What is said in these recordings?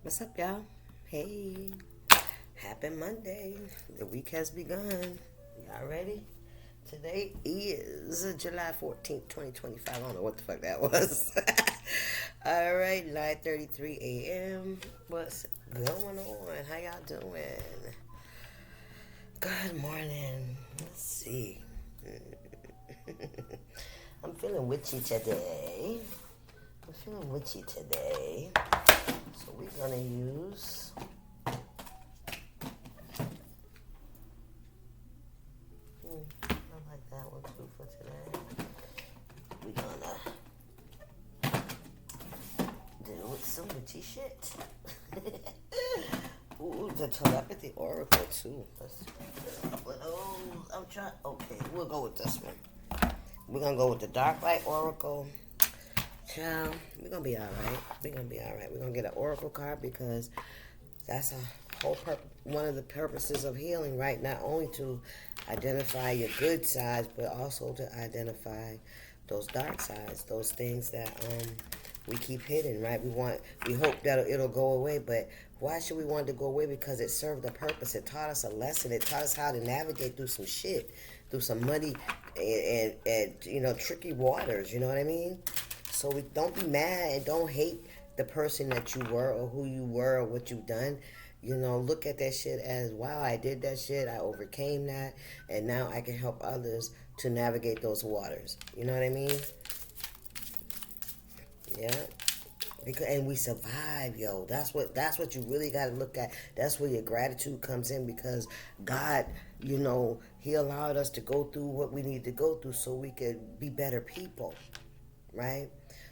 What's up, y'all? Hey, happy Monday. The week has begun. Y'all ready? Today is July 14th, 2025. I don't know what the fuck that was. All right, 9:33 a.m. What's going on? How y'all doing? Good morning. Let's see. I'm feeling witchy today. So we're gonna use I like that one too for today. We're gonna deal with some witchy shit. Ooh, the telepathy oracle too. Let's get a couple of those. I'm trying. Okay, we'll go with this one. We're gonna go with the dark light oracle. Child, we're gonna be all right. We're gonna get an oracle card because that's a whole one of the purposes of healing, right? Not only to identify your good sides, but also to identify those dark sides, those things that we keep hidden, right? We hope that it'll go away, but why should we want it to go away? Because it served a purpose. It taught us a lesson. It taught us how to navigate through some shit, through some muddy and tricky waters. You know what I mean? So we don't be mad and don't hate the person that you were or who you were or what you've done. Look at that shit as, wow, I did that shit, I overcame that, and now I can help others to navigate those waters. You know what I mean? Yeah. And we survive, yo. That's what you really got to look at. That's where your gratitude comes in, because God, He allowed us to go through what we need to go through so we could be better people, right?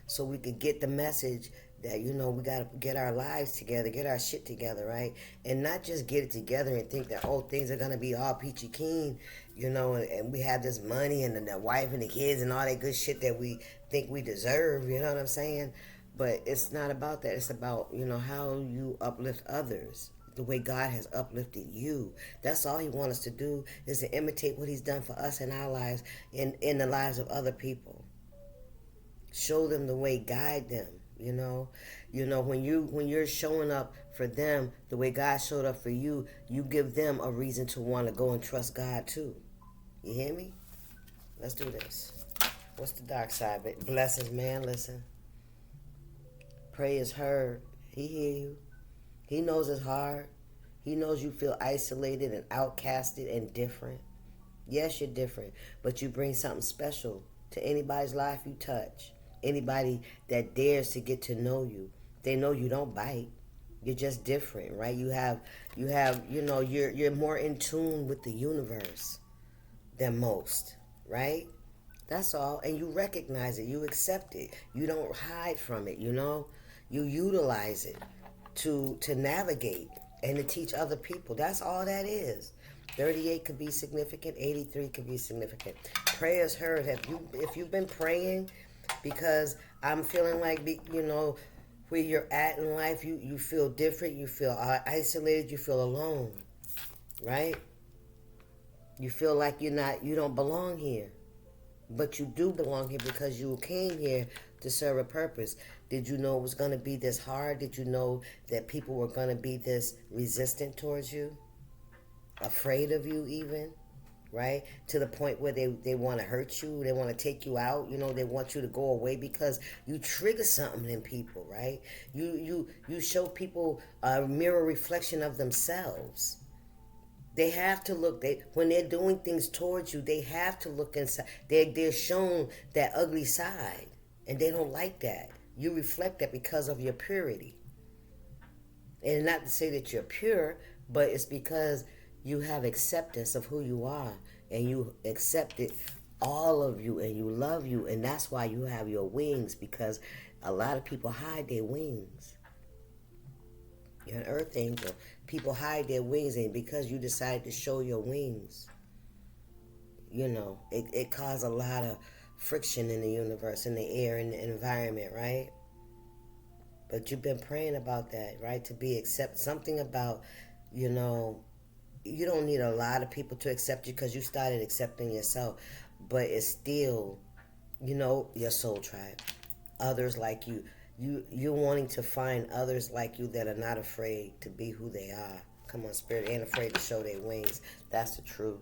So we could get the message that, we got to get our lives together, get our shit together, right? And not just get it together and think that, oh, things are going to be all peachy keen, and we have this money and the wife and the kids and all that good shit that we think we deserve, you know what I'm saying? But it's not about that. It's about, how you uplift others the way God has uplifted you. That's all He wants us to do, is to imitate what He's done for us in our lives, in the lives of other people. Show them the way, guide them. When you're showing up for them the way God showed up for you, you give them a reason to want to go and trust God too. You hear me? Let's do this. What's the dark side? But blessings, man. Listen, pray is heard. He hear you. He knows it's hard. He knows you feel isolated and outcasted and different. Yes, you're different, but you bring something special to anybody's life you touch. Anybody that dares to get to know you, they know you don't bite. You're just different, right? You're more in tune with the universe than most, right? That's all. And you recognize it. You accept it. You don't hide from it, You utilize it to navigate and to teach other people. That's all that is. 38 could be significant. 83 could be significant. Prayers heard. If you've been praying, because I'm feeling like, where you're at in life, you feel different. You feel isolated. You feel alone, right? You feel like you don't belong here. But you do belong here because you came here to serve a purpose. Did you know it was going to be this hard? Did you know that people were going to be this resistant towards you? Afraid of you even? Right? To the point where they want to hurt you. They want to take you out. They want you to go away because you trigger something in people, right? You show people a mirror reflection of themselves. They have to look. When they're doing things towards you, they have to look inside. They're shown that ugly side, and they don't like that. You reflect that because of your purity, and not to say that you're pure, but it's because you have acceptance of who you are, and you accepted all of you, and you love you, and that's why you have your wings. Because a lot of people hide their wings. You're an earth angel. People hide their wings, and because you decided to show your wings, it caused a lot of friction in the universe, in the air, in the environment, right? But you've been praying about that, right? To be accepted. Something about, you don't need a lot of people to accept you because you started accepting yourself. But it's still, your soul tribe. Others like you. You're wanting to find others like you that are not afraid to be who they are. Come on, Spirit, ain't afraid to show their wings. That's the truth.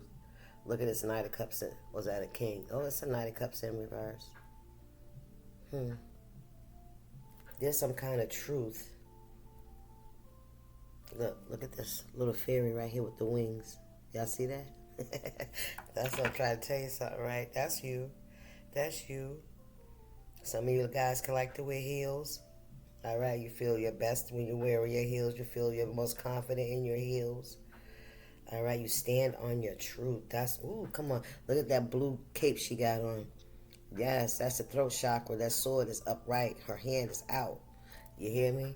Look at this Knight of Cups. Was that a king? Oh, it's a Knight of Cups in reverse. There's some kind of truth. Look at this little fairy right here with the wings. Y'all see that? That's what I'm trying to tell you something, right? That's you. That's you. Some of you guys can like to wear heels. All right, you feel your best when you wear your heels. You feel your most confident in your heels. All right, you stand on your truth. That's, ooh, come on. Look at that blue cape she got on. Yes, that's the throat chakra. That sword is upright. Her hand is out. You hear me?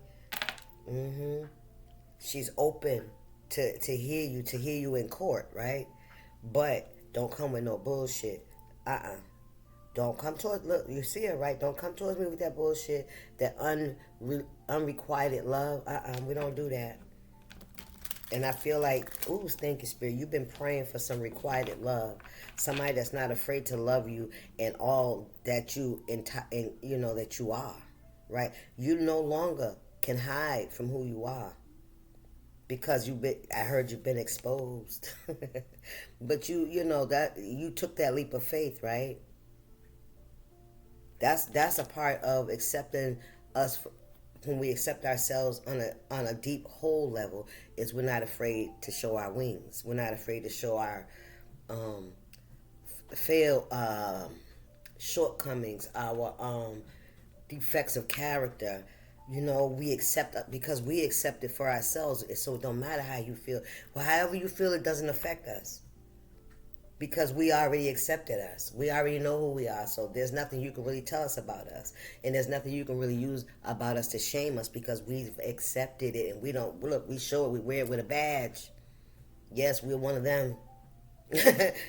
She's open to hear you in court, right? But don't come with no bullshit. Don't come towards, look, you see it, right? Don't come towards me with that bullshit, that unrequited love. We don't do that. And I feel like, ooh, thank you, Spirit. You've been praying for some requited love. Somebody that's not afraid to love you and all that that you are, right? You no longer can hide from who you are. Because I heard you've been exposed. But you know that you took that leap of faith, right? That's a part of accepting us. When we accept ourselves on a deep whole level, is we're not afraid to show our wings. We're not afraid to show our shortcomings, our defects of character. We accept, because we accept it for ourselves. So it don't matter how you feel. Well, however you feel, it doesn't affect us. Because we already accepted us. We already know who we are. So there's nothing you can really tell us about us. And there's nothing you can really use about us to shame us, because we've accepted it. And we don't, look, we show it, we wear it with a badge. Yes, we're one of them. That,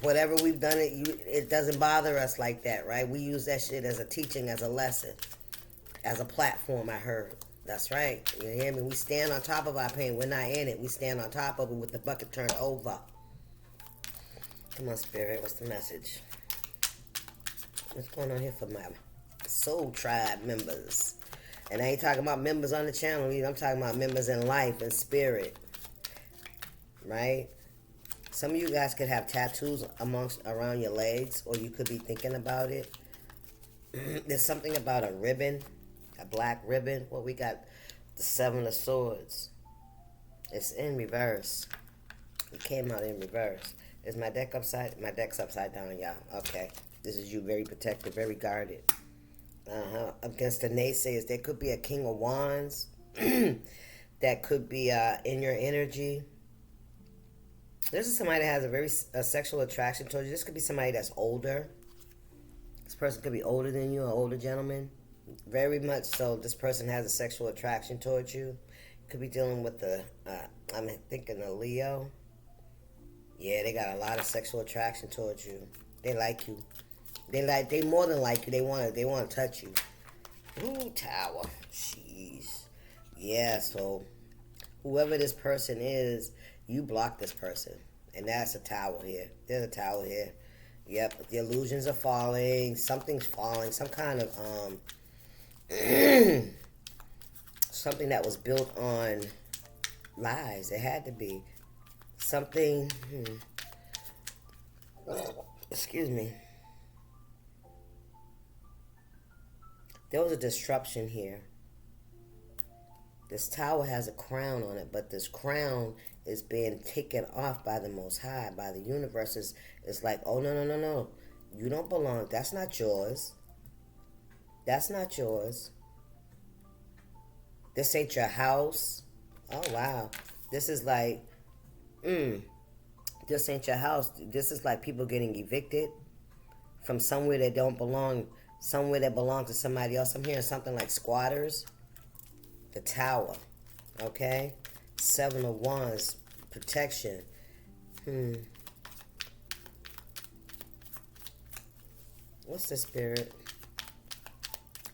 whatever we've done, it doesn't bother us like that, right? We use that shit as a teaching, as a lesson, as a platform, I heard. That's right. You hear me? We stand on top of our pain. We're not in it. We stand on top of it with the bucket turned over. Come on, Spirit. What's the message? What's going on here for my Soul Tribe members? And I ain't talking about members on the channel. I'm talking about members in life and spirit. Right? Some of you guys could have tattoos around your legs, or you could be thinking about it. There's something about a ribbon, a black ribbon. Well, we got the Seven of Swords. It's in reverse. It came out in reverse. Is my deck upside? My deck's upside down, y'all. Okay. This is you, very protected, very guarded. Against the naysayers, there could be a King of Wands. That could be in your energy. This is somebody that has a sexual attraction towards you. This could be somebody that's older. This person could be older than you, an older gentleman. Very much so. This person has a sexual attraction towards you. Could be dealing with I'm thinking a Leo. Yeah, they got a lot of sexual attraction towards you. They like you. They more than like you. They want to touch you. Ooh, Tower. Jeez. Yeah, so whoever this person is, you block this person. And that's a Tower here. There's a Tower here. Yep, the illusions are falling. Something's falling. Some kind of something that was built on lies. It had to be. Something, excuse me. There was a disruption here. This tower has a crown on it, but this crown is being taken off by the Most High, by the universe. It's like, oh, no. You don't belong. That's not yours. That's not yours. This ain't your house. Oh, wow. This is like, this ain't your house. This is like people getting evicted from somewhere that don't belong, somewhere that belongs to somebody else. I'm hearing something like squatters. The Tower, okay? Seven of Wands, protection. What's the Spirit?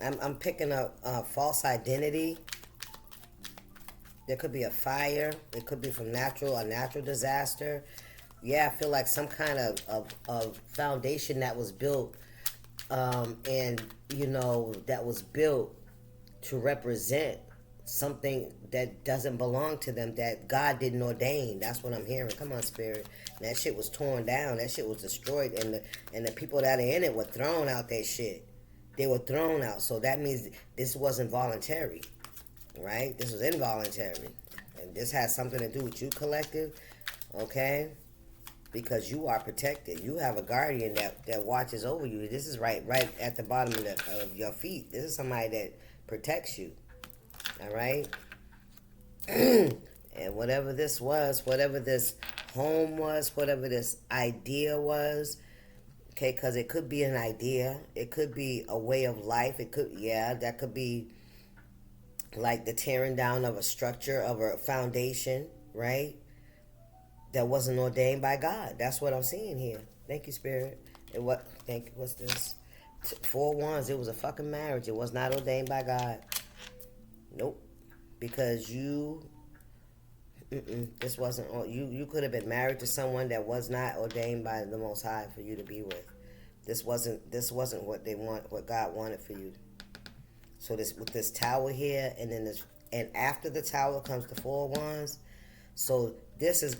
I'm picking up false identity. There could be a fire. It could be from a natural disaster. Yeah, I feel like some kind of foundation that was built And that was built to represent something that doesn't belong to them, that God didn't ordain. That's what I'm hearing. Come on, spirit. And that shit was torn down. That shit was destroyed, and the people that are in it were thrown out. That shit, they were thrown out. So that means this wasn't voluntary, right? This was involuntary, and this has something to do with you, collective. Okay, because you are protected. You have a guardian that watches over you. This is right at the bottom of your feet. This is somebody that protects you. All right. And whatever this was, whatever this home was, whatever this idea was, okay, because it could be an idea, it could be a way of life, it could, that could be like the tearing down of a structure, of a foundation, right? That wasn't ordained by God. That's what I'm seeing here. Thank you, Spirit. And what's this? 4 wands. It was a fucking marriage. It was not ordained by God. Nope. Because this wasn't, you could have been married to someone that was not ordained by the Most High for you to be with. This wasn't what God wanted for you. So with this tower here, and after the tower comes the 4 wands. So this is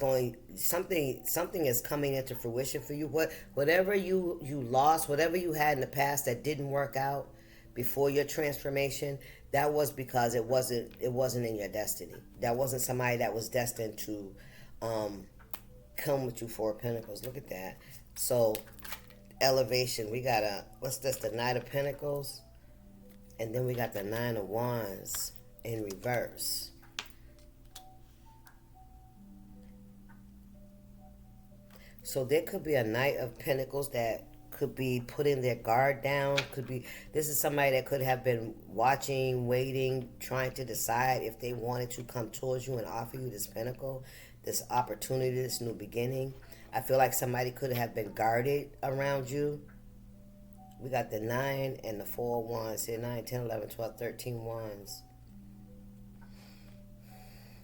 something is coming into fruition for you. Whatever you lost, whatever you had in the past that didn't work out before your transformation, that was because it wasn't in your destiny. That wasn't somebody that was destined to come with you. 4 of Pentacles. Look at that. So elevation. We got what's this? The Knight of Pentacles, and then we got the 9 of Wands in reverse. So there could be a Knight of Pentacles that could be putting their guard down. This is somebody that could have been watching, waiting, trying to decide if they wanted to come towards you and offer you this pentacle, this opportunity, this new beginning. I feel like somebody could have been guarded around you. We got the 9 and the 4 wands here. 9, 10, 11, 12, 13 wands.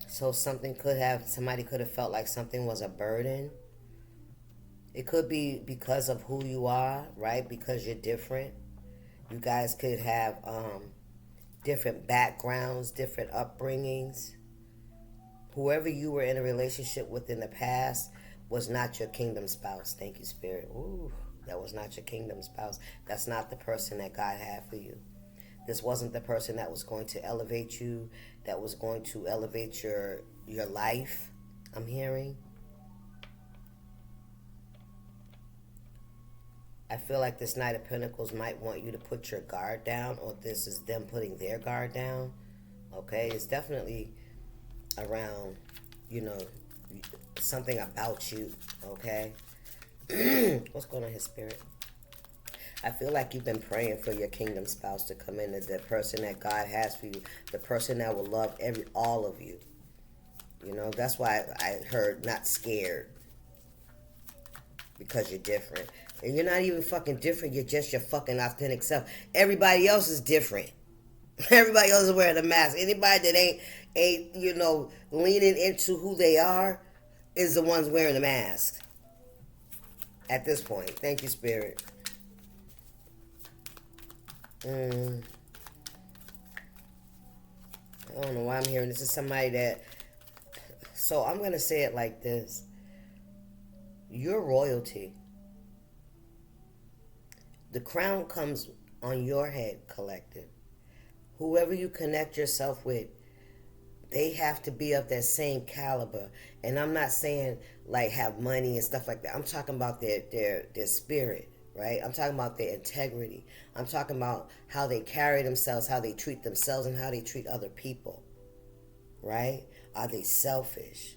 So somebody could have felt like something was a burden. It could be because of who you are, right? Because you're different. You guys could have different backgrounds, different upbringings. Whoever you were in a relationship with in the past was not your kingdom spouse. Thank you, Spirit. Ooh, that was not your kingdom spouse. That's not the person that God had for you. This wasn't the person that was going to elevate you, that was going to elevate your life, I'm hearing. I feel like this Knight of Pentacles might want you to put your guard down, or this is them putting their guard down. Okay, it's definitely around, something about you. Okay, what's going on here, Spirit? I feel like you've been praying for your kingdom spouse to come in, the person that God has for you, the person that will love all of you. That's why I heard not scared, because you're different. And you're not even fucking different. You're just your fucking authentic self. Everybody else is different. Everybody else is wearing a mask. Anybody that ain't leaning into who they are is the ones wearing the mask. At this point. Thank you, Spirit. I don't know why I'm hearing this. Is somebody that... So I'm going to say it like this. You're royalty. The crown comes on your head, collective. Whoever you connect yourself with, they have to be of that same caliber. And I'm not saying like have money and stuff like that. I'm talking about their spirit, right? I'm talking about their integrity. I'm talking about how they carry themselves, how they treat themselves, and how they treat other people, right? Are they selfish?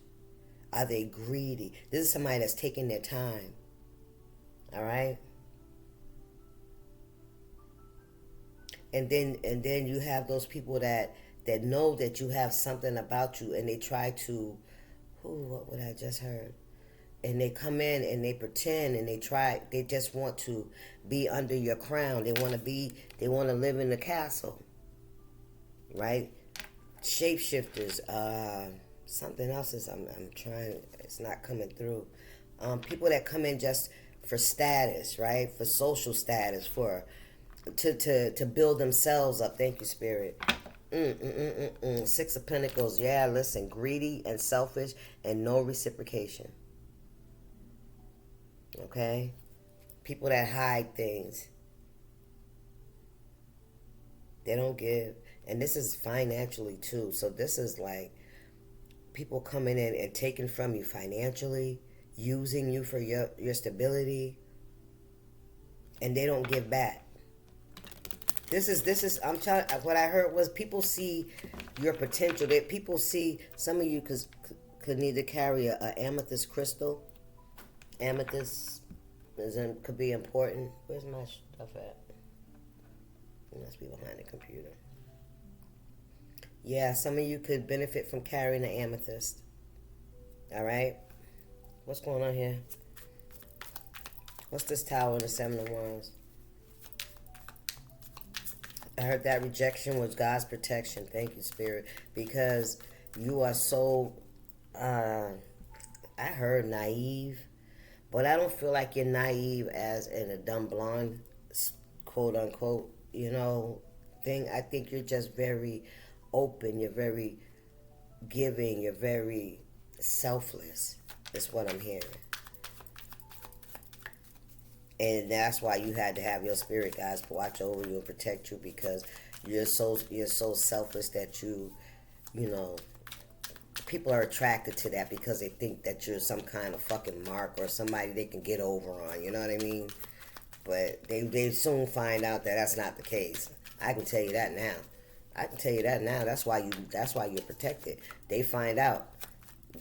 Are they greedy? This is somebody that's taking their time, all right? And then you have those people that know that you have something about you, and they try to, what would I just heard? And they come in and they pretend, and they just want to be under your crown. They want to live in the castle, right? Shapeshifters, something else is, I'm trying, it's not coming through. People that come in just for status, right? For social status, for to build themselves up. Thank you, Spirit. Six of Pentacles. Yeah, listen, greedy and selfish and no reciprocation. Okay? People that hide things. They don't give. And this is financially too. So this is like people coming in and taking from you financially, using you for your stability, and they don't give back. This is I'm telling, what I heard was people see your potential. That people see, some of you could need to carry a amethyst crystal. Amethyst could be important. Where's my stuff at? It must be behind the computer. Yeah, some of you could benefit from carrying the amethyst. All right? What's going on here? What's this tower in the Seven of Wands? I heard that rejection was God's protection. Thank you, Spirit. Because you are so, I heard naive, but I don't feel like you're naive as in a dumb blonde, quote unquote, thing. I think you're just very open. You're very giving. You're very selfless. Is what I'm hearing. And that's why you had to have your spirit guides watch over you and protect you, because you're so selfless that people are attracted to that because they think that you're some kind of fucking mark or somebody they can get over on. You know what I mean? But they soon find out that that's not the case. I can tell you that now. That's why you're protected. They find out.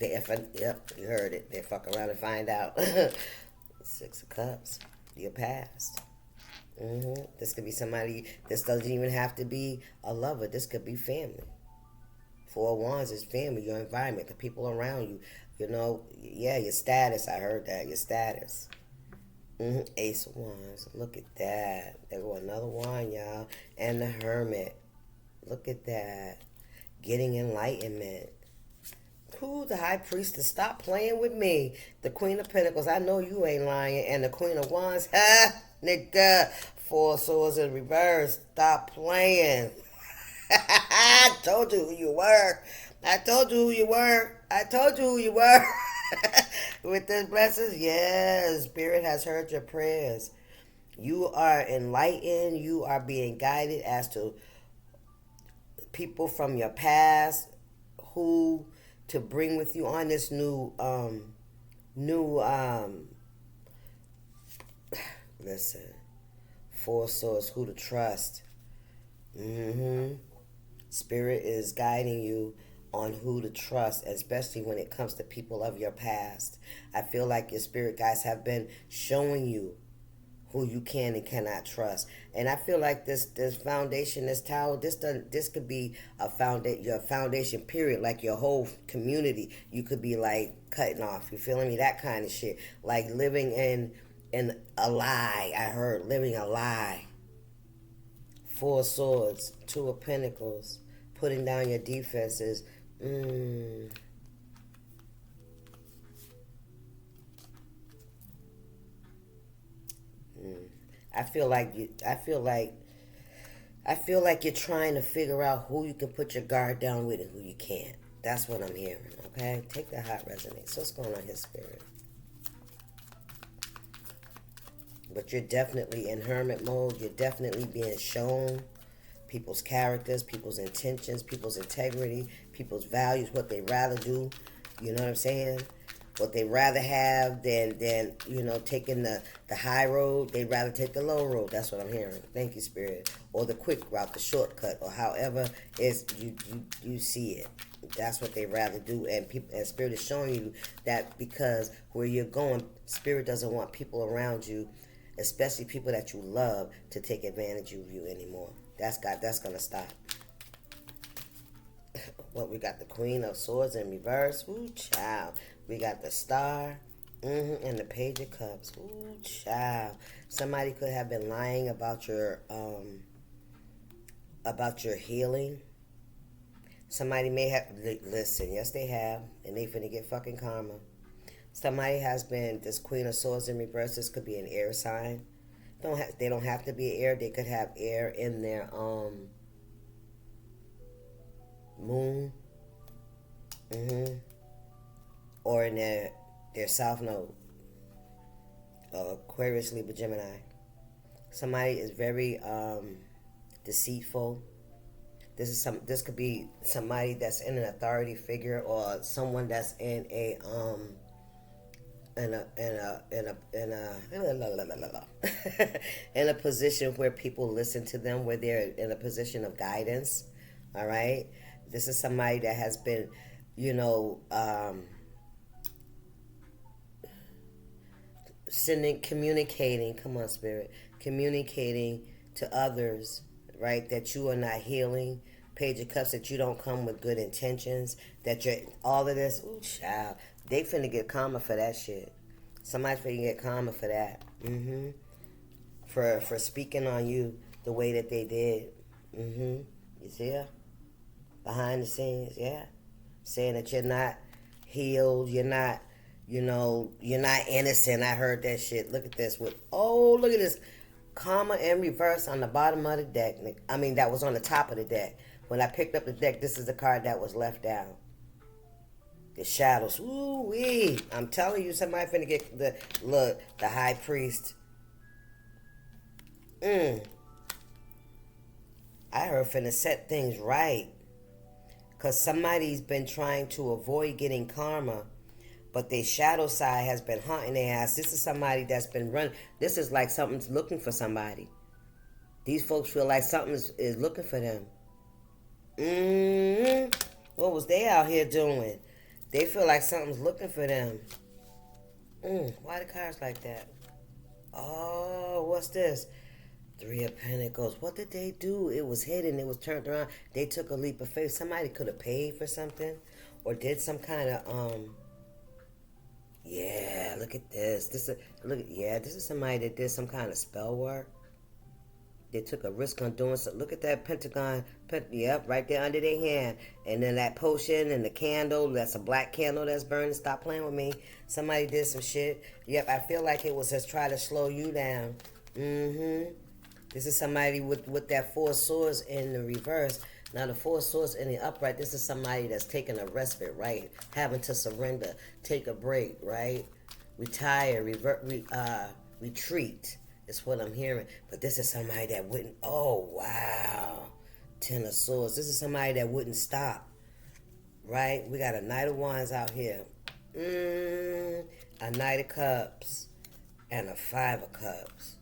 Yep, you heard it. They fuck around and find out. Six of Cups. Your past. This could be somebody. This doesn't even have to be a lover. This could be family. Four of Wands is family, your environment, the people around you. Yeah, your status. I heard that. Your status. Ace of Wands. Look at that. There go another wand, y'all. And the Hermit. Look at that. Getting enlightenment. Who? The High Priestess. Stop playing with me. The Queen of Pentacles. I know you ain't lying. And the Queen of Wands. Ha! Nigga. Four Swords in reverse. Stop playing. I told you who you were. With the blessings, yes. Spirit has heard your prayers. You are enlightened. You are being guided as to people from your past who to bring with you on this listen, Four Swords, who to trust. Spirit is guiding you on who to trust, especially when it comes to people of your past. I feel like your spirit guides have been showing you who you can and cannot trust. And I feel like this foundation, this tower, this could be your foundation period, like your whole community. You could be like cutting off. You feeling me? That kind of shit. Like living in a lie. I heard living a lie. Four Swords, Two of Pentacles, putting down your defenses. I feel like you're trying to figure out who you can put your guard down with and who you can't. That's what I'm hearing, okay? Take that hot resonance. What's going on here, Spirit? But you're definitely in hermit mode. You're definitely being shown people's characters, people's intentions, people's integrity, people's values, what they rather do. You know what I'm saying? What they rather have than taking the high road. They'd rather take the low road. That's what I'm hearing. Thank you, Spirit. Or the quick route, the shortcut, or however is you see it. That's what they rather do. And Spirit is showing you that because where you're going, Spirit doesn't want people around you, especially people that you love, to take advantage of you anymore. That's gonna stop. What we got? The Queen of Swords in reverse. Ooh, child. We got the Star. And the Page of Cups. Ooh, child. Somebody could have been lying about your healing. Somebody may have, listen, yes they have, and they finna get fucking karma. Somebody has been, this Queen of Swords in reverse, this could be an air sign. They don't have to be air. They could have air in their moon, or in their south node, Aquarius, Libra, Gemini. Somebody is very deceitful. This could be somebody that's in an authority figure, or someone that's in a in a position where people listen to them, where they're in a position of guidance. All right, this is somebody that has been, communicating. Come on, spirit, communicating to others, right? That you are not healing. Page of Cups, that you don't come with good intentions. That you're all of this. Ooh, child. They finna get karma for that shit. Somebody's finna get karma for that. For speaking on you the way that they did. You see her? Behind the scenes, yeah. Saying that you're not healed, you're not, you're not innocent. I heard that shit. Look at this. Look at this. Karma in reverse on the bottom of the deck. I mean, that was on the top of the deck. When I picked up the deck, this is the card that was left down. The shadows. Ooh-wee. I'm telling you, somebody finna get the high priest. I heard finna set things right. Because somebody's been trying to avoid getting karma, but their shadow side has been haunting their ass. This is somebody that's been running. This is like something's looking for somebody. These folks feel like something is looking for them. What was they out here doing? They feel like something's looking for them. Why the cards like that? Oh, what's this? 3 of Pentacles. What did they do? It was hidden. It was turned around. They took a leap of faith. Somebody could have paid for something, or did some kind of yeah. Look at this. This is somebody that did some kind of spell work. They took a risk on doing so. Look at that pentagon. Yep, right there under their hand. And then that potion and the candle. That's a black candle that's burning. Stop playing with me. Somebody did some shit. Yep, I feel like it was just trying to slow you down. This is somebody with that 4 swords in the reverse. Now the 4 swords in the upright. This is somebody that's taking a respite, right? Having to surrender. Take a break, right? Retire. Retreat. Is what I'm hearing. But this is somebody that wouldn't. Oh, wow. 10 of Swords. This is somebody that wouldn't stop. Right? We got a Knight of Wands out here. A Knight of Cups. And a 5 of Cups.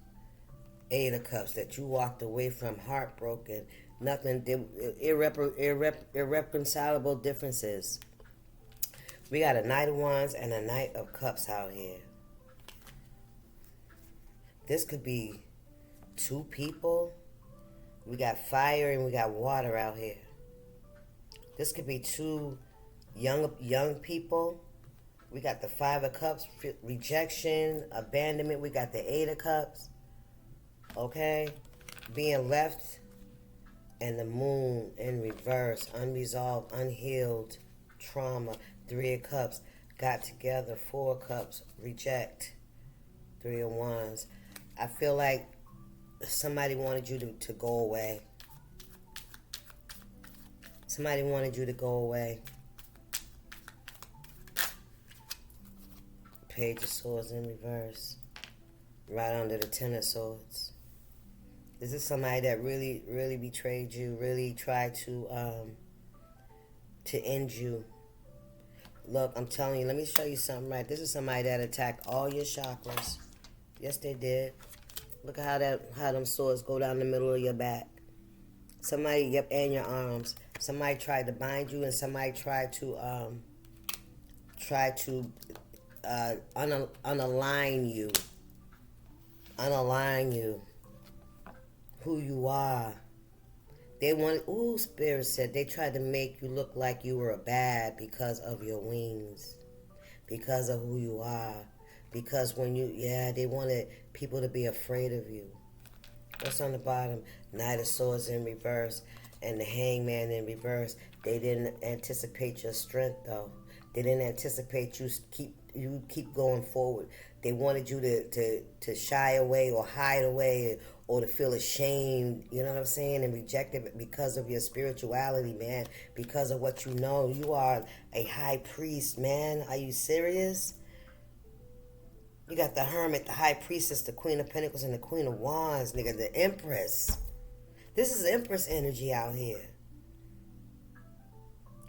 8 of Cups that you walked away from heartbroken. Nothing. Irreconcilable differences. We got a Knight of Wands and a Knight of Cups out here. This could be 2 people. We got fire and we got water out here. This could be 2 young people. We got the 5 of Cups, rejection, abandonment. We got the 8 of Cups. Okay? Being left. And the moon in reverse. Unresolved, unhealed trauma. 3 of Cups. Got together. 4 of Cups. Reject. 3 of Wands. I feel like somebody wanted you to go away. Somebody wanted you to go away. Page of Swords in reverse. Right under the 10 of Swords. This is somebody that really, really betrayed you. Really tried to end you. Look, I'm telling you, let me show you something right. This is somebody that attacked all your chakras. Yes, they did. Look at how them swords go down the middle of your back. Somebody, yep, and your arms. Somebody tried to bind you, and somebody tried to unalign you. Unalign you. Who you are. They wanted. Ooh, Spirit said they tried to make you look like you were bad because of your wings, because of who you are. Because when they wanted people to be afraid of you. What's on the bottom? Knight of Swords in reverse and the Hangman in reverse. They didn't anticipate your strength, though. They didn't anticipate you keep going forward. They wanted you to shy away or hide away or to feel ashamed, you know what I'm saying, and rejected because of your spirituality, man, because of what you know. You are a high priest, man. Are you serious? You got the Hermit, the High Priestess, the Queen of Pentacles, and the Queen of Wands, nigga, the Empress. This is Empress energy out here.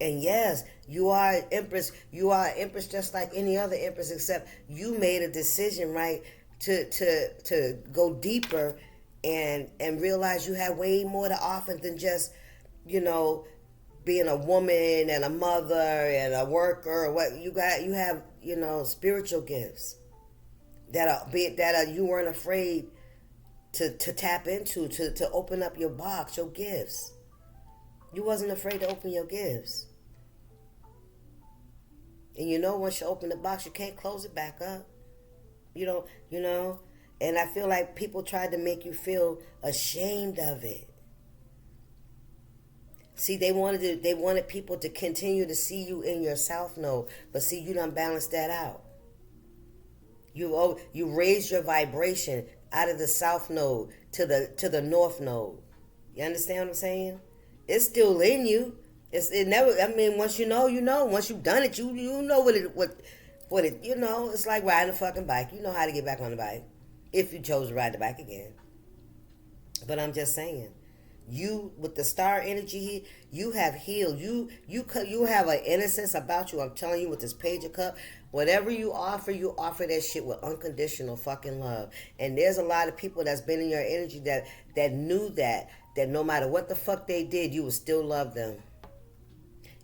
And yes, you are an Empress. You are an Empress just like any other Empress, except you made a decision, right, to go deeper and realize you have way more to offer than just, you know, being a woman and a mother and a worker. Or what you got, you have, you know, spiritual gifts that you weren't afraid to tap into, to open up your box, your gifts. You wasn't afraid to open your gifts. And you know, once you open the box, you can't close it back up. You know. And I feel like people tried to make you feel ashamed of it. See, they wanted people to continue to see you in your south node, but see, you done balanced that out. You raised your vibration out of the south node to the north node. You understand what I'm saying? It's still in you. It never. I mean, once you know, you know. Once you've done it, you know what it. You know, it's like riding a fucking bike. You know how to get back on the bike if you chose to ride the bike again. But I'm just saying, you with the star energy, you have healed. You have an innocence about you. I'm telling you, with this Page of Cups, whatever you offer that shit with unconditional fucking love. And there's a lot of people that's been in your energy that knew that no matter what the fuck they did, you would still love them.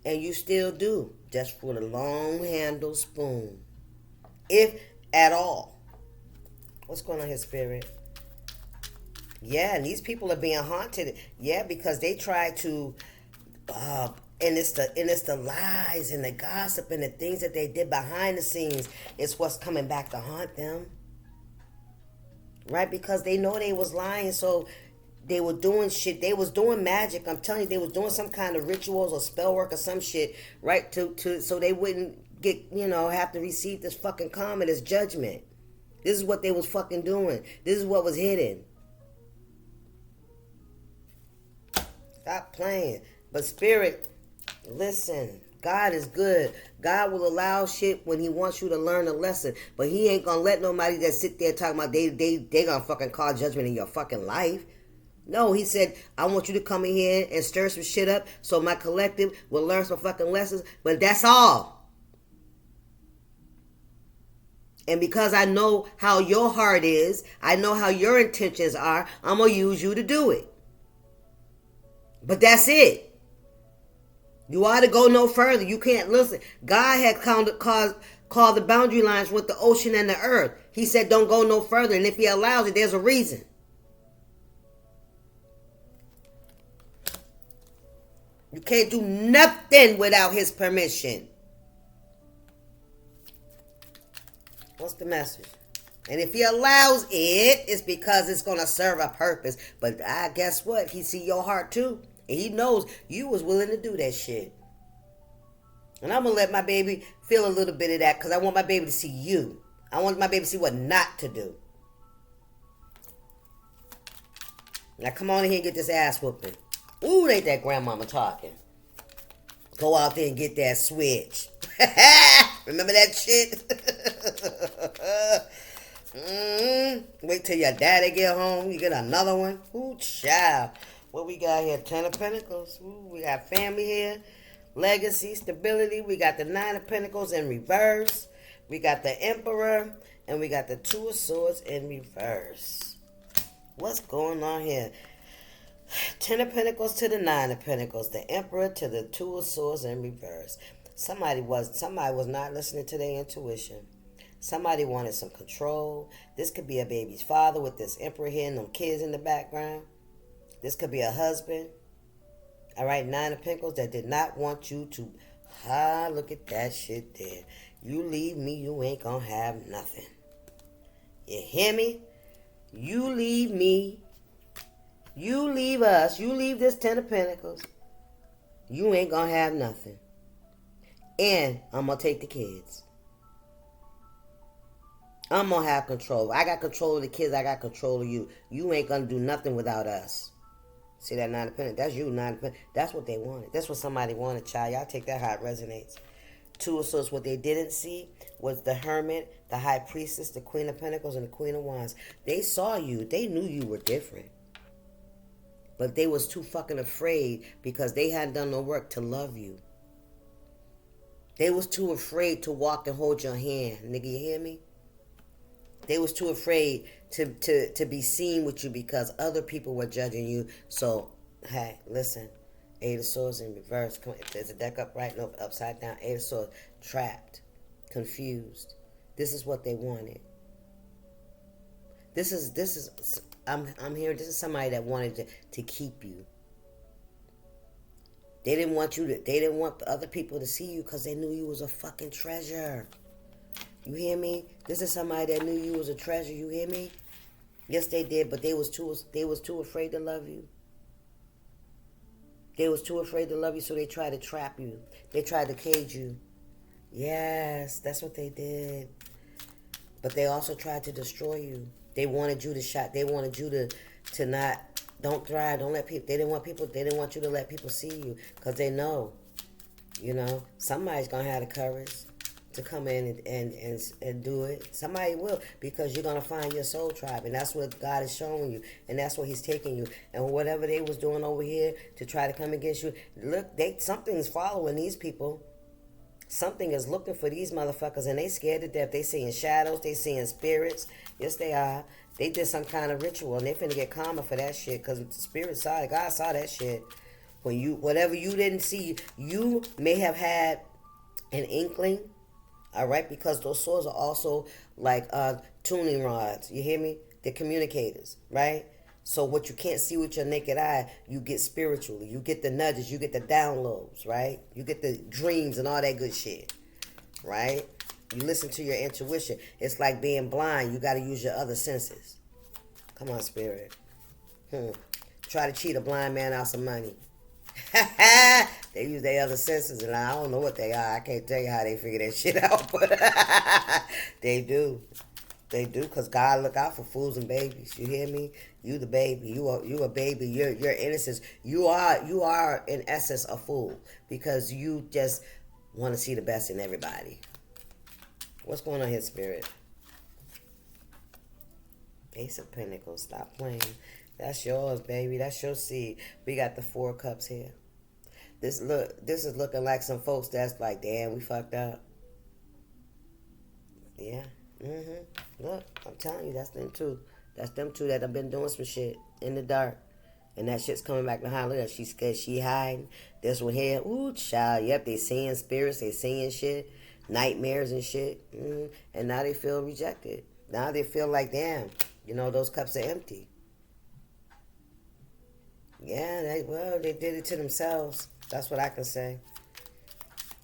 And you still do, just for the long handle spoon. If at all. What's going on here, Spirit? Yeah, and these people are being haunted. Yeah, because they try to, and it's the lies and the gossip and the things that they did behind the scenes. It's what's coming back to haunt them. Right? Because they know they was lying, so they were doing shit. They was doing magic. I'm telling you, they was doing some kind of rituals or spell work or some shit, right? To so they wouldn't get, have to receive this fucking karma, this judgment. This is what they was fucking doing. This is what was hidden. Stop playing. But Spirit, listen. God is good. God will allow shit when he wants you to learn a lesson. But he ain't gonna let nobody that sit there talking about they gonna fucking call judgment in your fucking life. No, he said, I want you to come in here and stir some shit up so my collective will learn some fucking lessons. But that's all. And because I know how your heart is, I know how your intentions are, I'm going to use you to do it. But that's it. You ought to go no further. You can't listen. God had called the boundary lines with the ocean and the earth. He said don't go no further. And if he allows it, there's a reason. You can't do nothing without his permission. What's the message? And if he allows it, it's because it's going to serve a purpose. But guess what? He see your heart too. And he knows you was willing to do that shit. And I'm going to let my baby feel a little bit of that because I want my baby to see you. I want my baby to see what not to do. Now come on in here and get this ass whooping. Ooh, ain't that grandmama talking. Go out there and get that switch. Remember that shit? Wait till your daddy get home. You get another one. Ooh, child. What we got here? 10 of Pentacles. Ooh, we got family here. Legacy, stability. We got the 9 of Pentacles in reverse. We got the Emperor. And we got the 2 of Swords in reverse. What's going on here? 10 of Pentacles to the 9 of Pentacles. The Emperor to the 2 of Swords in reverse. Somebody was not listening to their intuition. Somebody wanted some control. This could be a baby's father with this Emperor here and them kids in the background. This could be a husband. All right, 9 of Pentacles that did not want you to. Look at that shit there. You leave me, you ain't gonna have nothing. You hear me? You leave me. You leave us. You leave this 10 of Pentacles. You ain't gonna have nothing. And I'm going to take the kids. I'm going to have control. I got control of the kids. I got control of you. You ain't going to do nothing without us. See that non-dependent? That's you, non-dependent. That's what they wanted. That's what somebody wanted, child. Y'all take that how it resonates. Two of Swords. What they didn't see was the Hermit, the High Priestess, the Queen of Pentacles, and the Queen of Wands. They saw you. They knew you were different. But they was too fucking afraid because they hadn't done no work to love you. They was too afraid to walk and hold your hand. Nigga, you hear me? They was too afraid to be seen with you because other people were judging you. So, hey, listen. Eight of Swords in reverse. Come on, if there's a deck upright, no, upside down. Eight of Swords. Trapped. Confused. This is what they wanted. I'm hearing this is somebody that wanted to keep you. They didn't want other people to see you because they knew you was a fucking treasure. You hear me? This is somebody that knew you was a treasure. You hear me? Yes, they did, but they was too afraid to love you. They was too afraid to love you, so they tried to trap you. They tried to cage you. Yes, that's what they did. But they also tried to destroy you. They wanted you to shot. They wanted you to not don't thrive. Don't let people. They didn't want you to let people see you because they know, somebody's gonna have the courage to come in and do it. Somebody will, because you're gonna find your soul tribe, and that's what God is showing you, and that's where He's taking you. And whatever they was doing over here to try to come against you, look, something's following these people. Something is looking for these motherfuckers, and they scared to death. They seeing shadows. They seeing spirits. Yes, they are. They did some kind of ritual, and they finna get karma for that shit, because the spirit saw it. God saw that shit. Whatever you didn't see, you may have had an inkling, all right? Because those swords are also like tuning rods. You hear me? They're communicators, right? So what you can't see with your naked eye, you get spiritually. You get the nudges. You get the downloads, right? You get the dreams and all that good shit, right? You listen to your intuition. It's like being blind. You got to use your other senses. Come on, spirit. Try to cheat a blind man out some money. They use their other senses, and I don't know what they are. I can't tell you how they figure that shit out, but they do. They do, because God look out for fools and babies. You hear me? You the baby. You a baby. You're innocence. You are in essence a fool, because you just want to see the best in everybody. What's going on here, spirit? Ace of Pentacles. Stop playing. That's yours, baby. That's your seed. We got the Four of Cups here. This is looking like some folks that's like, damn, we fucked up. Yeah. Look, I'm telling you, that's them too. That's them two that have been doing some shit in the dark. And that shit's coming back to hide. She's scared, she hiding. This one here, ooh, child. Yep, they seeing spirits, they seeing shit. Nightmares and shit. And now they feel rejected. Now they feel like, damn, those cups are empty. Yeah, they did it to themselves. That's what I can say.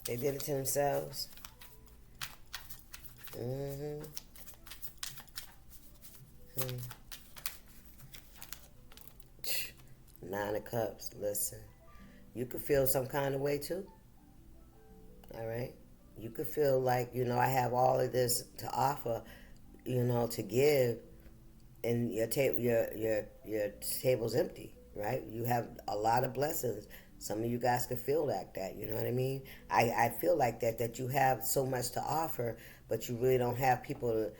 They did it to themselves. Nine of Cups. Listen, you could feel some kind of way too. All right, you could feel like I have all of this to offer, to give, and your table's empty. Right, you have a lot of blessings. Some of you guys could feel like that. You know what I mean? I feel like that you have so much to offer, but you really don't have people to,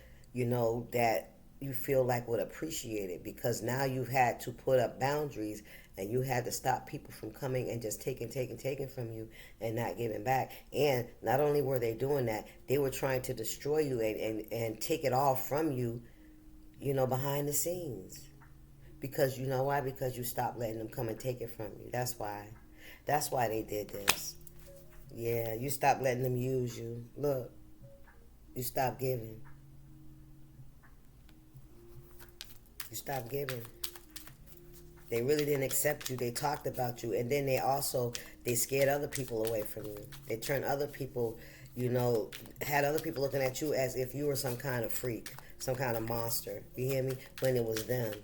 that you feel like would appreciate it, because now you've had to put up boundaries, and you had to stop people from coming and just taking from you and not giving back. And not only were they doing that, they were trying to destroy you and take it all from you, behind the scenes. Because you know why? Because you stopped letting them come and take it from you. That's why. That's why they did this. Yeah, you stopped letting them use you. Look, you stopped giving. You stopped giving. They really didn't accept you. They talked about you. And then they scared other people away from you. They turned other people, had other people looking at you as if you were some kind of freak, some kind of monster. You hear me? When it was them.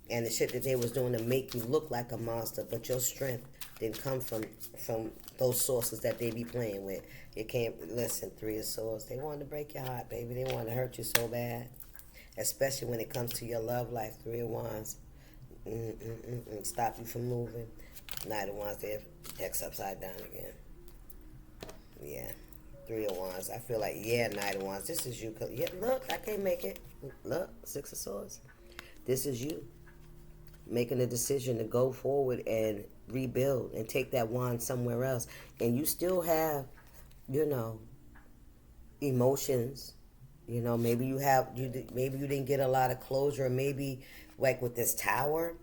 And the shit that they was doing to make you look like a monster, but your strength didn't come from those sources that they be playing with. You can't listen. Three of Swords. They want to break your heart, baby. They want to hurt you so bad, especially when it comes to your love life. Three of Wands. Stop you from moving. Knight of Wands. There. X upside down again. Yeah. Three of Wands. I feel like, yeah, Knight of Wands. This is you. Yeah, look, I can't make it. Look, Six of Swords. This is you making a decision to go forward and rebuild and take that wand somewhere else. And you still have, emotions. Maybe maybe you didn't get a lot of closure. Or maybe like with this tower,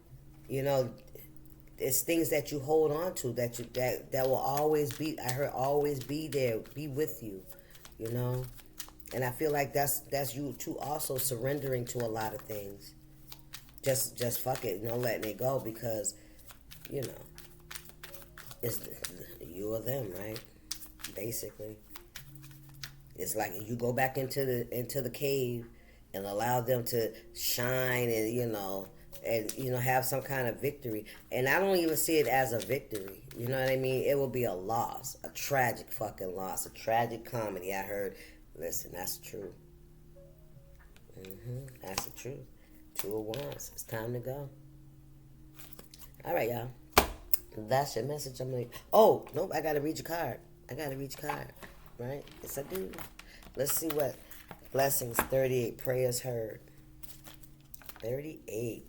it's things that you hold on to that will always be, I heard, always be there, be with you, And I feel like that's you too, also surrendering to a lot of things. Just fuck it, letting it go, because, it's you or them, right? Basically, it's like you go back into the cave and allow them to shine, and have some kind of victory. And I don't even see it as a victory. You know what I mean? It will be a loss, a tragic fucking loss, a tragic comedy. I heard. Listen, that's the truth. That's the truth. Two of Wands. It's time to go. All right, y'all. That's your message. I'm like, oh, nope, I got to read your card. Right? Yes, I do. Let's see what blessings. 38 prayers heard. 38.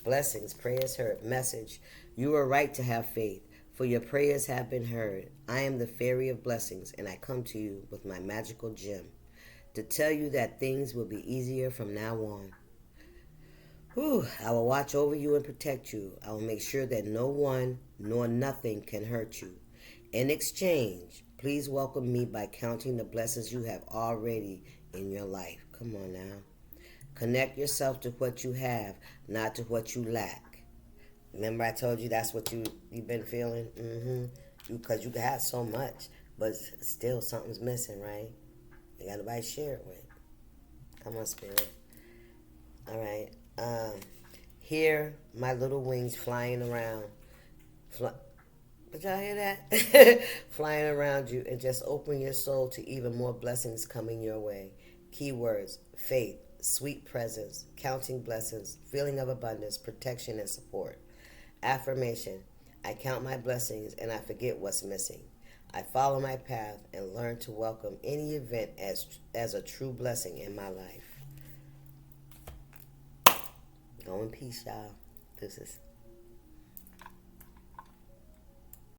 Blessings, prayers heard. Message. You are right to have faith, for your prayers have been heard. I am the fairy of blessings, and I come to you with my magical gem to tell you that things will be easier from now on. I will watch over you and protect you. I will make sure that no one nor nothing can hurt you. In exchange, please welcome me by counting the blessings you have already in your life. Come on now. Connect yourself to what you have, not to what you lack. Remember I told you that's what you've been feeling? Because you have so much, but still something's missing, right? You got nobody to share it with. Come on, Spirit. All right. Hear my little wings flying around. Did y'all hear that? Flying around you, and just open your soul to even more blessings coming your way. Keywords: faith, sweet presence, counting blessings, feeling of abundance, protection, and support. Affirmation: I count my blessings and I forget what's missing. I follow my path and learn to welcome any event as a true blessing in my life. Go in peace, y'all. This is